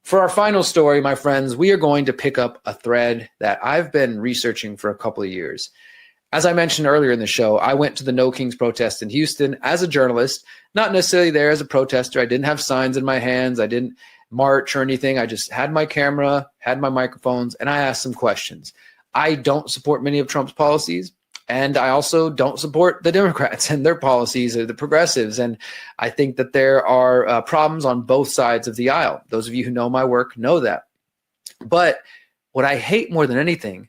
For our final story, my friends, we are going to pick up a thread that I've been researching for a couple of years. As I mentioned earlier in the show, I went to the No Kings protest in Houston as a journalist, not necessarily there as a protester. I didn't have signs in my hands. I didn't march or anything. I just had my camera, had my microphones, and I asked some questions. I don't support many of Trump's policies, and I also don't support the Democrats and their policies or the progressives. And I think that there are problems on both sides of the aisle. Those of you who know my work know that. But what I hate more than anything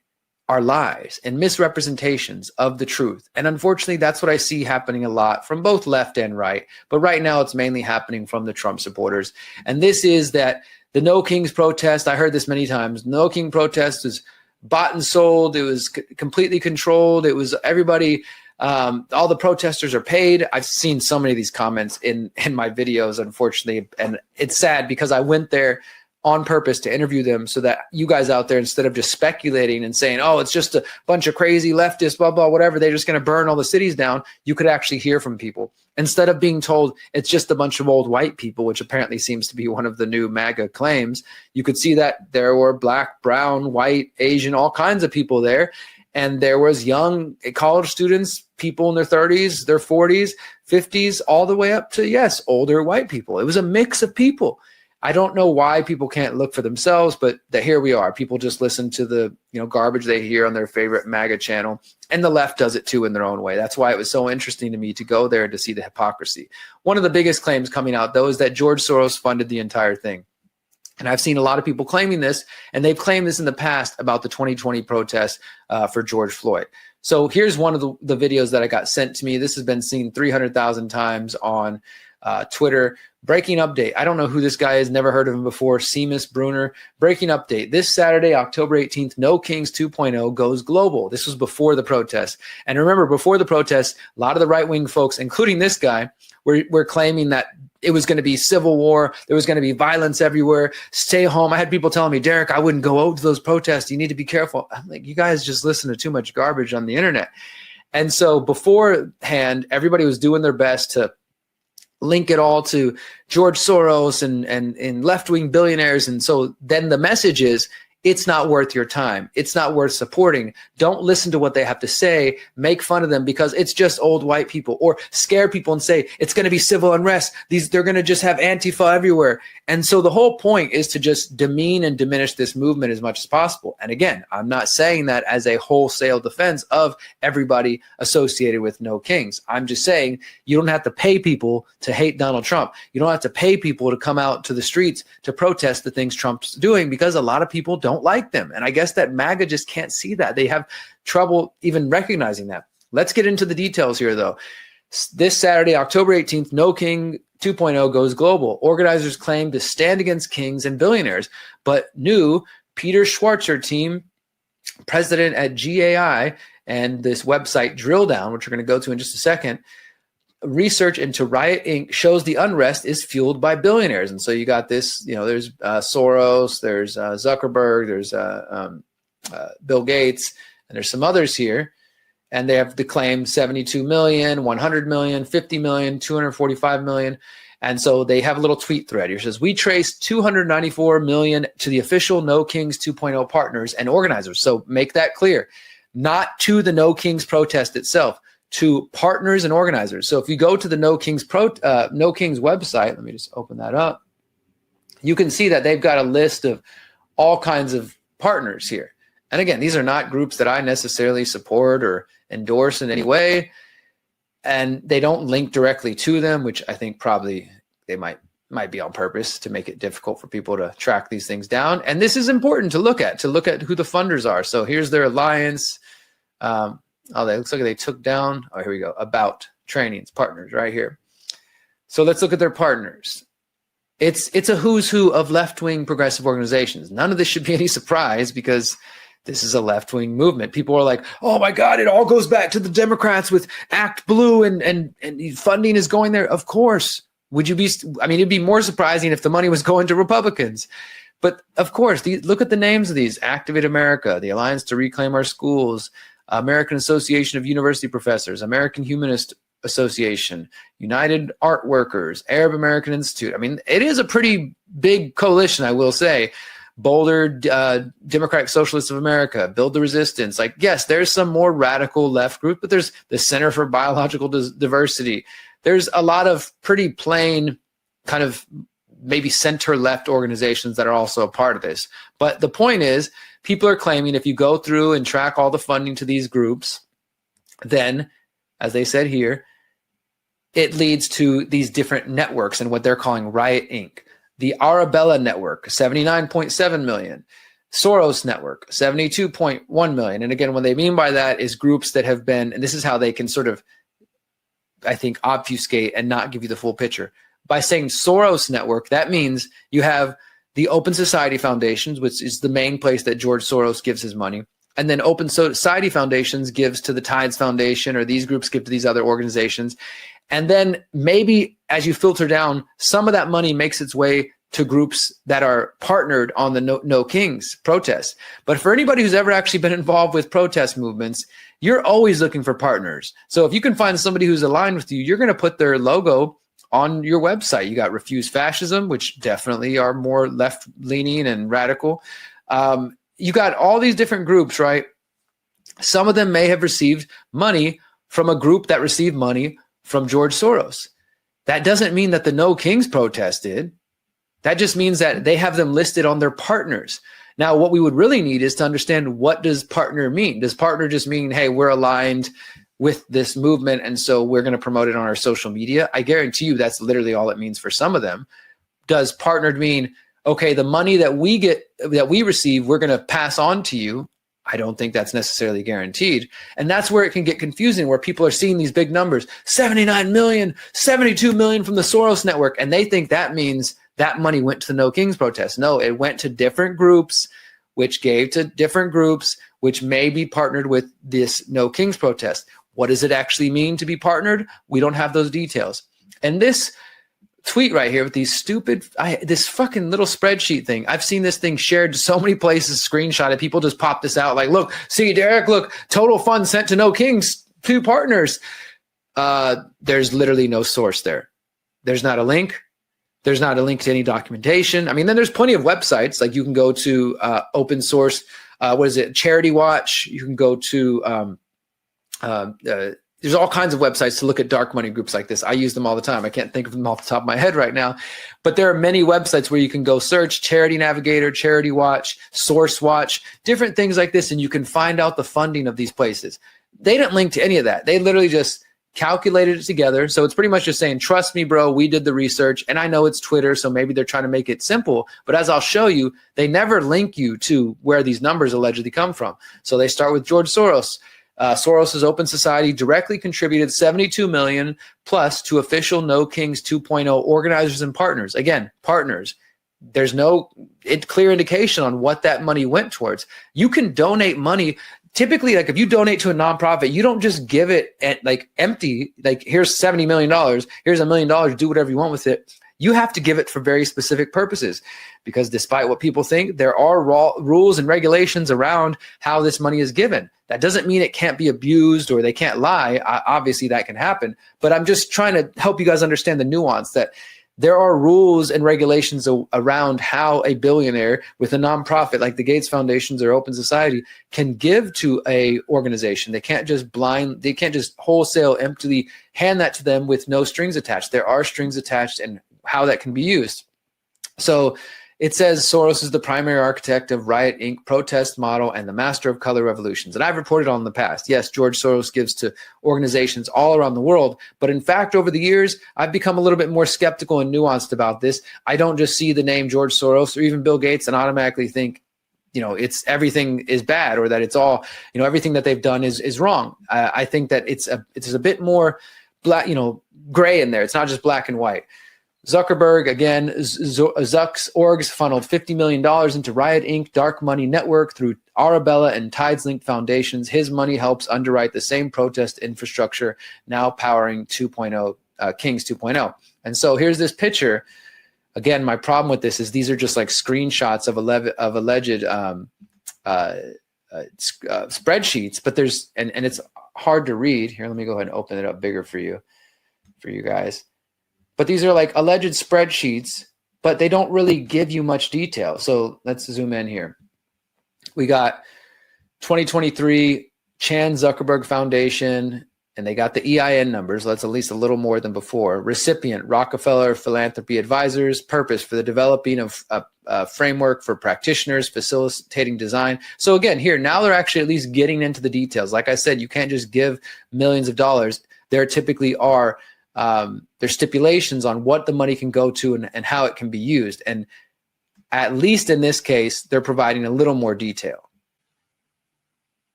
are lies and misrepresentations of the truth. And unfortunately, that's what I see happening a lot from both left and right. But right now, it's mainly happening from the Trump supporters. And this is that the No Kings protest, I heard this many times, No King protest is bought and sold. It was completely controlled. It was everybody, all the protesters are paid. I've seen so many of these comments in my videos, unfortunately. And it's sad because I went there on purpose to interview them so that you guys out there, instead of just speculating and saying, oh, it's just a bunch of crazy leftists, blah, blah, whatever, they're just going to burn all the cities down, you could actually hear from people. Instead of being told it's just a bunch of old white people, which apparently seems to be one of the new MAGA claims, you could see that there were black, brown, white, Asian, all kinds of people there. And there was young college students, people in their 30s, their 40s, 50s, all the way up to, yes, older white people. It was a mix of people. I don't know why people can't look for themselves, but here we are. People just listen to the garbage they hear on their favorite MAGA channel, and the left does it too in their own way. That's why it was so interesting to me to go there to see the hypocrisy. One of the biggest claims coming out, though, is that George Soros funded the entire thing. And I've seen a lot of people claiming this, and they've claimed this in the past about the 2020 protests for George Floyd. So here's one of the videos that I got sent to me. This has been seen 300,000 times on Twitter. Breaking update. I don't know who this guy is. Never heard of him before. Seamus Bruner. Breaking update. This Saturday, October 18th, No Kings 2.0 goes global. This was before the protest. And remember, before the protest, a lot of the right-wing folks, including this guy, were claiming that it was going to be civil war. There was going to be violence everywhere. Stay home. I had people telling me, Derek, I wouldn't go out to those protests. You need to be careful. I'm like, you guys just listen to too much garbage on the internet. And so beforehand, everybody was doing their best to link it all to George Soros and left-wing billionaires. And so then the message is, it's not worth your time. It's not worth supporting. Don't listen to what they have to say. Make fun of them because it's just old white people, or scare people and say it's going to be civil unrest. They're going to just have Antifa everywhere. And so the whole point is to just demean and diminish this movement as much as possible. And again, I'm not saying that as a wholesale defense of everybody associated with No Kings. I'm just saying you don't have to pay people to hate Donald Trump. You don't have to pay people to come out to the streets to protest the things Trump's doing, because a lot of people don't like them. And I guess that MAGA just can't see that. They have trouble even recognizing that. Let's get into the details here, though. This Saturday, October 18th, No King 2.0 goes global. Organizers claim to stand against kings and billionaires, but new Peter Schwarzer team, president at GAI, and this website Drill Down, which we're going to go to in just a second, research into Riot Inc. shows the unrest is fueled by billionaires. And so you got this, there's Soros, there's Zuckerberg, there's Bill Gates, and there's some others here. And they have claimed 72 million, 100 million, 50 million, 245 million. And so they have a little tweet thread here. It says, we traced 294 million to the official No Kings 2.0 partners and organizers. So make that clear, not to the No Kings protest itself, to partners and organizers. So if you go to the No Kings website, let me just open that up. You can see that they've got a list of all kinds of partners here. And again, these are not groups that I necessarily support or endorse in any way. And they don't link directly to them, which I think probably they might be on purpose to make it difficult for people to track these things down. And this is important to look at who the funders are. So here's their alliance. It looks like they took down, here we go, about trainings, partners right here. So let's look at their partners. It's a who's who of left-wing progressive organizations. None of this should be any surprise because this is a left-wing movement. People are like, oh my God, it all goes back to the Democrats with Act Blue and funding is going there. Of course. It'd be more surprising if the money was going to Republicans. But of course, look at the names of these: Activate America, the Alliance to Reclaim Our Schools, American Association of University Professors, American Humanist Association, United Art Workers, Arab American Institute. I mean, it is a pretty big coalition, I will say. Boulder, Democratic Socialists of America, Build the Resistance. Like, yes, there's some more radical left group, but there's the Center for Biological Diversity. There's a lot of pretty plain kind of maybe center-left organizations that are also a part of this. But the point is, people are claiming if you go through and track all the funding to these groups, then, as they said here, it leads to these different networks and what they're calling Riot Inc. The Arabella Network, 79.7 million. Soros Network, 72.1 million. And again, what they mean by that is groups that have been, and this is how they can sort of, I think, obfuscate and not give you the full picture. By saying Soros Network, that means you have the Open Society Foundations, which is the main place that George Soros gives his money. And then Open Society Foundations gives to the Tides Foundation, or these groups give to these other organizations. And then maybe as you filter down, some of that money makes its way to groups that are partnered on the No Kings protests. But for anybody who's ever actually been involved with protest movements, you're always looking for partners. So if you can find somebody who's aligned with you, you're going to put their logo on your website. You got Refuse Fascism, which definitely are more left-leaning and radical. You got all these different groups, right? Some of them may have received money from a group that received money from George Soros. That doesn't mean that the No Kings protest did. That just means that they have them listed on their partners. Now, what we would really need is to understand, what does partner mean? Does partner just mean, hey, we're aligned with this movement, and so we're going to promote it on our social media? I guarantee you that's literally all it means for some of them. Does partnered mean, okay, the money that we receive, we're going to pass on to you? I don't think that's necessarily guaranteed. And that's where it can get confusing, where people are seeing these big numbers, 79 million, 72 million from the Soros Network, and they think that means that money went to the No Kings protest. No, it went to different groups, which gave to different groups, which may be partnered with this No Kings protest. What does it actually mean to be partnered? We don't have those details. And this tweet right here with these stupid, this fucking little spreadsheet thing. I've seen this thing shared to so many places, screenshotted. People just pop this out like, look, see, Derek, look, total funds sent to No Kings, 2 partners. There's literally no source there. There's not a link. There's not a link to any documentation. I mean, then there's plenty of websites. Like you can go to open source, Charity Watch. You can go to, there's all kinds of websites to look at dark money groups like this. I use them all the time. I can't think of them off the top of my head right now. But there are many websites where you can go search Charity Navigator, Charity Watch, Source Watch, different things like this, and you can find out the funding of these places. They didn't link to any of that. They literally just calculated it together. So it's pretty much just saying, trust me, bro, we did the research. And I know it's Twitter, so maybe they're trying to make it simple. But as I'll show you, they never link you to where these numbers allegedly come from. So they start with George Soros. Soros's Open Society directly contributed 72 million plus to official No Kings 2.0 organizers and partners. Again, partners. There's no clear indication on what that money went towards. You can donate money. Typically, like if you donate to a nonprofit, you don't just give it at like empty, like here's $70 million, here's $1 million, do whatever you want with it. You have to give it for very specific purposes, because despite what people think, there are rules and regulations around how this money is given. That doesn't mean it can't be abused or they can't lie. Obviously, that can happen. But I'm just trying to help you guys understand the nuance that there are rules and regulations around how a billionaire with a nonprofit like the Gates Foundations or Open Society can give to a organization. They can't just wholesale emptily hand that to them with no strings attached. There are strings attached and how that can be used. So it says Soros is the primary architect of Riot Inc. protest model and the master of color revolutions. And I've reported on in the past. Yes, George Soros gives to organizations all around the world. But in fact, over the years, I've become a little bit more skeptical and nuanced about this. I don't just see the name George Soros or even Bill Gates and automatically think, it's everything is bad, or that it's all, everything that they've done is wrong. I think that it's a bit more black, gray in there. It's not just black and white. Zuckerberg, again, Zuck's orgs funneled $50 million into Riot Inc. dark money network through Arabella and Tides Link foundations. His money helps underwrite the same protest infrastructure now powering 2.0, Kings 2.0. And so here's this picture. Again, my problem with this is these are just like screenshots of alleged spreadsheets, but there's and it's hard to read. Here, let me go ahead and open it up bigger for you guys. But these are like alleged spreadsheets, but they don't really give you much detail. So let's zoom in here. We got 2023 Chan Zuckerberg Foundation, and they got the EIN numbers. That's at least a little more than before. Recipient, Rockefeller Philanthropy Advisors. Purpose, for the developing of a framework for practitioners, facilitating design. So again, here, now they're actually at least getting into the details. Like I said, you can't just give millions of dollars. There typically are there's stipulations on what the money can go to and how it can be used. And at least in this case, they're providing a little more detail.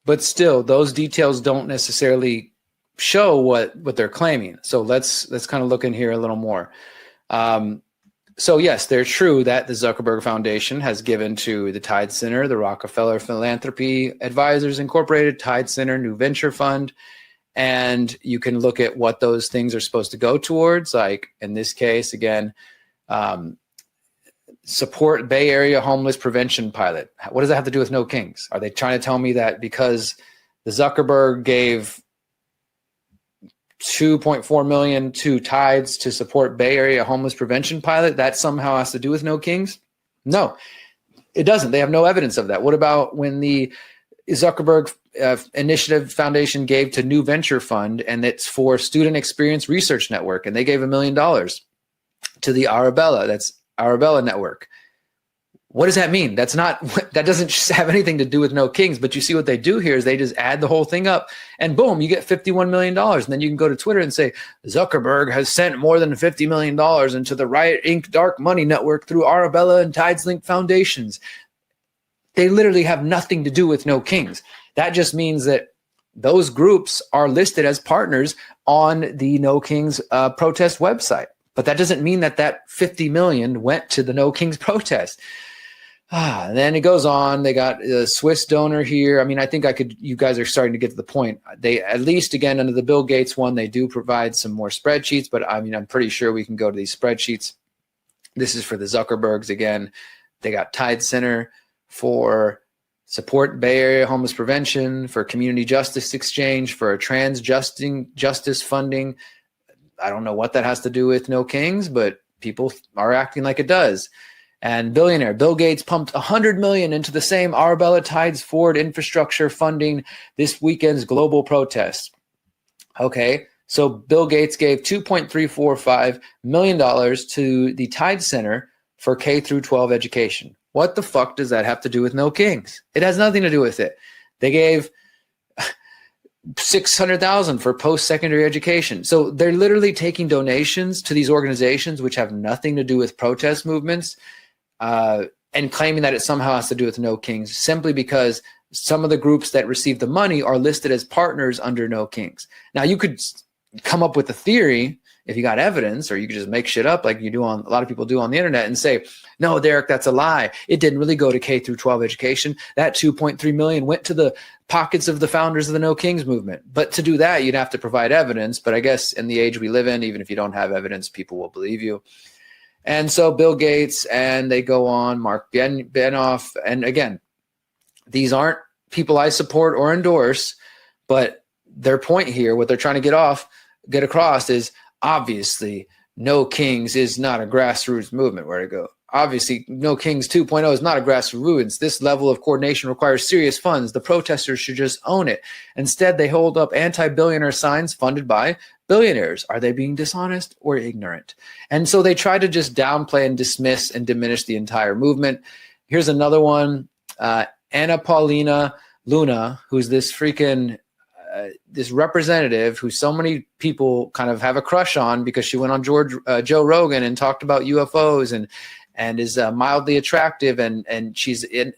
But still, those details don't necessarily show what they're claiming. So let's kind of look in here a little more. So yes, they're true that the Zuckerberg Foundation has given to the Tide Center, the Rockefeller Philanthropy Advisors Incorporated, Tide Center New Venture Fund. And you can look at what those things are supposed to go towards. Like in this case, again, support Bay Area homeless prevention pilot. What does that have to do with No Kings? Are they trying to tell me that because the Zuckerberg gave $2.4 million to Tides to support Bay Area homeless prevention pilot, that somehow has to do with No Kings? No, it doesn't. They have no evidence of that. What about when the Zuckerberg Initiative Foundation gave to New Venture Fund, and it's for Student Experience Research Network, and they gave $1 million to the Arabella, that's Arabella Network? What does that mean? That doesn't have anything to do with No Kings. But you see what they do here is they just add the whole thing up, and boom, you get $51 million. And then you can go to Twitter and say, Zuckerberg has sent more than $50 million into the Riot Inc. dark money network through Arabella and Tides Link foundations. They literally have nothing to do with No Kings. That just means that those groups are listed as partners on the No Kings protest website. But that doesn't mean that 50 million went to the No Kings protest. And then it goes on. They got a Swiss donor here. I mean, I think you guys are starting to get to the point. They, at least again, under the Bill Gates one, they do provide some more spreadsheets, but I mean, I'm pretty sure we can go to these spreadsheets. This is for the Zuckerbergs again. They got Tide Center for support Bay Area homeless prevention, for community justice exchange, for trans justice funding. I don't know what that has to do with No Kings, but people are acting like it does. And billionaire Bill Gates pumped $100 million into the same Arabella Tides Ford infrastructure funding this weekend's global protest. Okay, so Bill Gates gave $2.345 million to the Tide Center for K through 12 education. What the fuck does that have to do with No Kings? It has nothing to do with it. They gave $600,000 for post-secondary education. So they're literally taking donations to these organizations which have nothing to do with protest movements, and claiming that it somehow has to do with No Kings, simply because some of the groups that receive the money are listed as partners under No Kings. Now, you could come up with a theory if you got evidence, or you could just make shit up like you do on a lot of people do on the internet and say, no, Derek, that's a lie. It didn't really go to K through 12 education. That 2.3 million went to the pockets of the founders of the No Kings movement. But to do that, you'd have to provide evidence. But I guess in the age we live in, even if you don't have evidence, people will believe you. And so Bill Gates, and they go on, Mark Benioff. And again, these aren't people I support or endorse, but their point here, what they're trying to get across is, obviously, No Kings is not a grassroots movement. Where to go? Obviously, No Kings 2.0 is not a grassroots. This level of coordination requires serious funds. The protesters should just own it. Instead, they hold up anti-billionaire signs funded by billionaires. Are they being dishonest or ignorant? And so they try to just downplay and dismiss and diminish the entire movement. Here's another one. Anna Paulina Luna, who's this freaking this representative who so many people kind of have a crush on because she went on Joe Rogan and talked about UFOs and is mildly attractive, and she's in.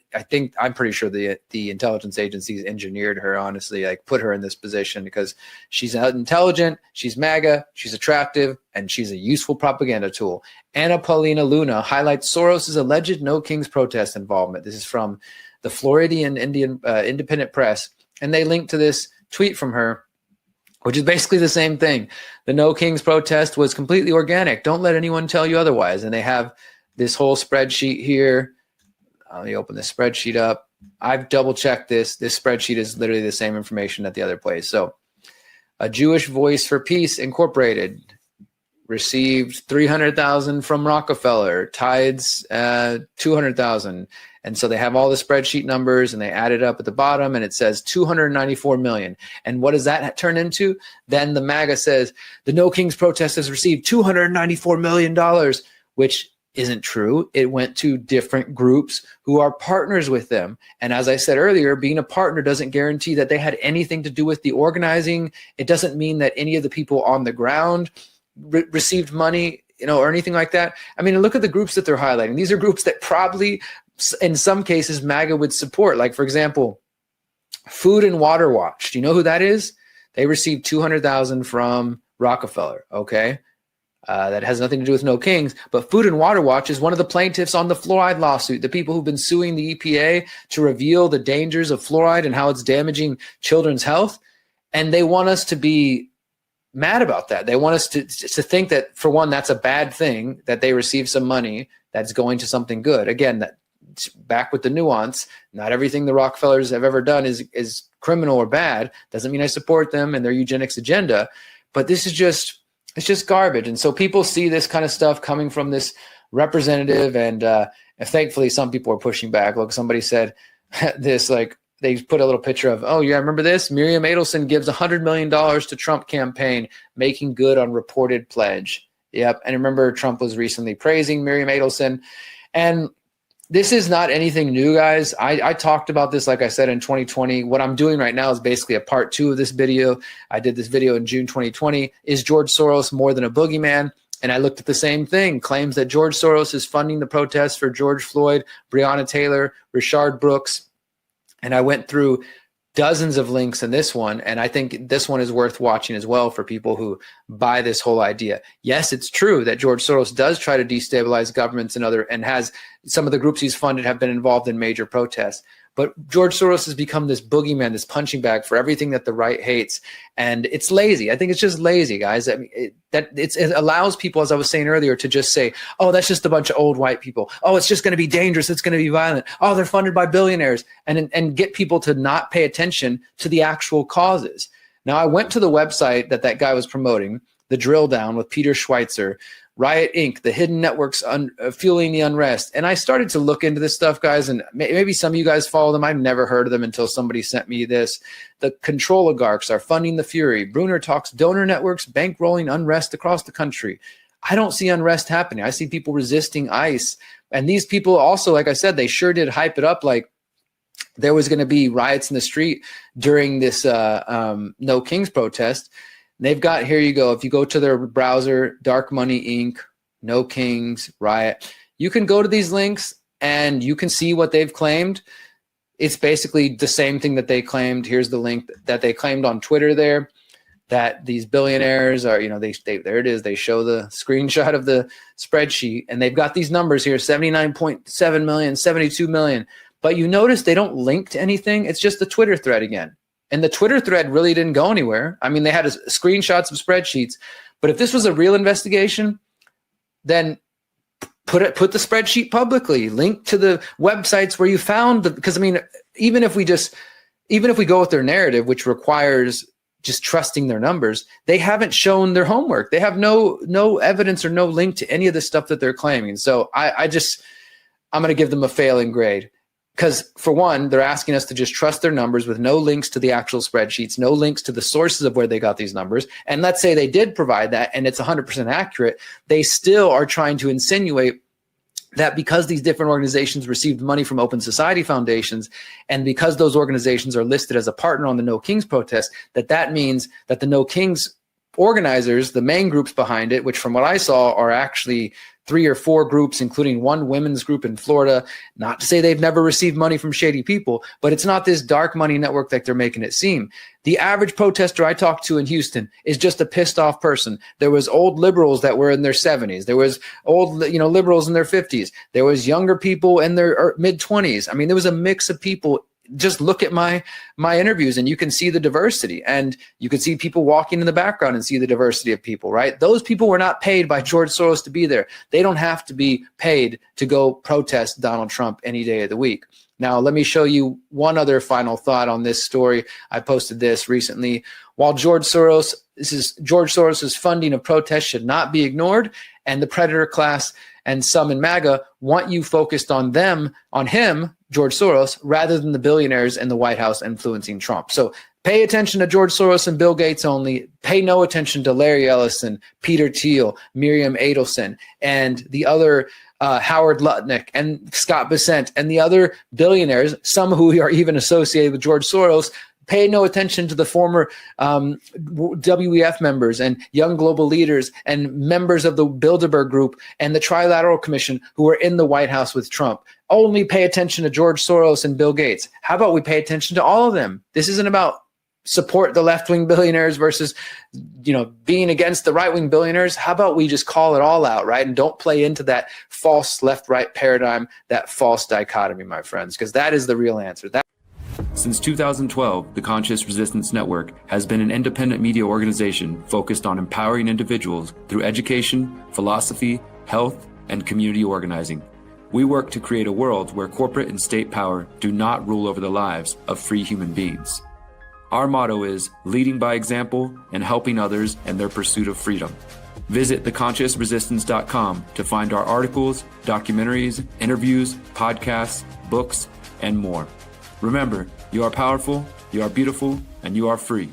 I'm pretty sure the intelligence agencies engineered her, honestly, like put her in this position because she's intelligent, she's MAGA, she's attractive, and she's a useful propaganda tool. Anna Paulina Luna highlights Soros' alleged No Kings protest involvement. This is from the Floridian Independent Press, and they link to this tweet from her, which is basically the same thing. The No Kings protest was completely organic. Don't let anyone tell you otherwise. And they have this whole spreadsheet here. Let me open the spreadsheet up. I've double checked this. This spreadsheet is literally the same information at the other place. So a Jewish Voice for Peace Incorporated received 300,000 from Rockefeller, Tides 200,000. And so they have all the spreadsheet numbers and they add it up at the bottom and it says 294 million. And what does that turn into? Then the MAGA says the No Kings protest has received $294 million, which isn't true. It went to different groups who are partners with them. And as I said earlier, being a partner doesn't guarantee that they had anything to do with the organizing. It doesn't mean that any of the people on the ground received money, or anything like that. I mean, look at the groups that they're highlighting. These are groups that probably, in some cases, MAGA would support. Like, for example, Food and Water Watch. Do you know who that is? They received 200,000 from Rockefeller. Okay. That has nothing to do with No Kings, but Food and Water Watch is one of the plaintiffs on the fluoride lawsuit, the people who've been suing the EPA to reveal the dangers of fluoride and how it's damaging children's health. And they want us to be mad about that. They want us to think that, for one, that's a bad thing, that they receive some money that's going to something good. Again, that back with the nuance, not everything the Rockefellers have ever done is criminal or bad. Doesn't mean I support them and their eugenics agenda, but this is just, it's just garbage. And so people see this kind of stuff coming from this representative, and thankfully some people are pushing back. Look, somebody said this, like, they put a little picture of, oh yeah, remember this? Miriam Adelson gives $100 million to Trump campaign, making good on reported pledge. Yep. And remember, Trump was recently praising Miriam Adelson. And this is not anything new, guys. I talked about this, like I said, in 2020. What I'm doing right now is basically a part 2 of this video. I did this video in June 2020. Is George Soros more than a boogeyman? And I looked at the same thing, claims that George Soros is funding the protests for George Floyd, Breonna Taylor, Rayshard Brooks. And I went through dozens of links in this one, and I think this one is worth watching as well for people who buy this whole idea. Yes, it's true that George Soros does try to destabilize governments and has some of the groups he's funded have been involved in major protests. But George Soros has become this boogeyman, this punching bag for everything that the right hates. And it's lazy. I think it's just lazy, guys. I mean, it allows people, as I was saying earlier, to just say, oh, that's just a bunch of old white people. Oh, it's just going to be dangerous. It's going to be violent. Oh, they're funded by billionaires. And get people to not pay attention to the actual causes. Now, I went to the website that guy was promoting, The Drill Down with Peter Schweitzer, Riot Inc., the hidden networks fueling the unrest. And I started to look into this stuff, guys, and maybe some of you guys follow them. I've never heard of them until somebody sent me this. The control oligarchs are funding the fury. Bruner talks donor networks bankrolling unrest across the country. I don't see unrest happening. I see people resisting ICE. And these people also, like I said, they sure did hype it up like there was going to be riots in the street during this No Kings protest. They've got, here you go, if you go to their browser, Dark Money Inc., No Kings, Riot, you can go to these links and you can see what they've claimed. It's basically the same thing that they claimed. Here's the link that they claimed on Twitter there, that these billionaires are, they there it is. They show the screenshot of the spreadsheet and they've got these numbers here, 79.7 million, 72 million. But you notice they don't link to anything. It's just the Twitter thread again. And the Twitter thread really didn't go anywhere. I mean, they had screenshots of spreadsheets. But if this was a real investigation, then put the spreadsheet publicly. Link to the websites where you found because I mean, even if we go with their narrative, which requires just trusting their numbers, they haven't shown their homework. They have no evidence or no link to any of the stuff that they're claiming. So I'm going to give them a failing grade. Because for one, they're asking us to just trust their numbers with no links to the actual spreadsheets, no links to the sources of where they got these numbers. And let's say they did provide that and it's 100% accurate. They still are trying to insinuate that because these different organizations received money from open society foundations and because those organizations are listed as a partner on the No Kings protest, that means that the No Kings organizers, the main groups behind it, which from what I saw are actually 3 or 4 groups, including one women's group in Florida. Not to say they've never received money from shady people, but it's not this dark money network like they're making it seem. The average protester I talked to in Houston is just a pissed off person. There was old liberals that were in their 70s. There was old, liberals in their 50s. There was younger people in their mid 20s. I mean, there was a mix of people just look at my interviews and you can see the diversity, and you can see people walking in the background and see the diversity of people, right? Those people were not paid by George Soros to be there. They don't have to be paid to go protest Donald Trump any day of the week. Now, let me show you one other final thought on this story. I posted this recently. While George Soros's funding of protests should not be ignored, and the predator class and some in MAGA want you focused on him, George Soros, rather than the billionaires in the White House influencing Trump. So pay attention to George Soros and Bill Gates only. Pay no attention to Larry Ellison, Peter Thiel, Miriam Adelson, and the other Howard Lutnick and Scott Bessent and the other billionaires, some who are even associated with George Soros. Pay no attention to the former WEF members and young global leaders and members of the Bilderberg Group and the Trilateral Commission who were in the White House with Trump. Only pay attention to George Soros and Bill Gates. How about we pay attention to all of them? This isn't about support the left-wing billionaires versus, being against the right-wing billionaires. How about we just call it all out, right? And don't play into that false left-right paradigm, that false dichotomy, my friends, because that is the real answer. Since 2012, the Conscious Resistance Network has been an independent media organization focused on empowering individuals through education, philosophy, health, and community organizing. We work to create a world where corporate and state power do not rule over the lives of free human beings. Our motto is leading by example and helping others in their pursuit of freedom. Visit theconsciousresistance.com to find our articles, documentaries, interviews, podcasts, books, and more. Remember, you are powerful, you are beautiful, and you are free.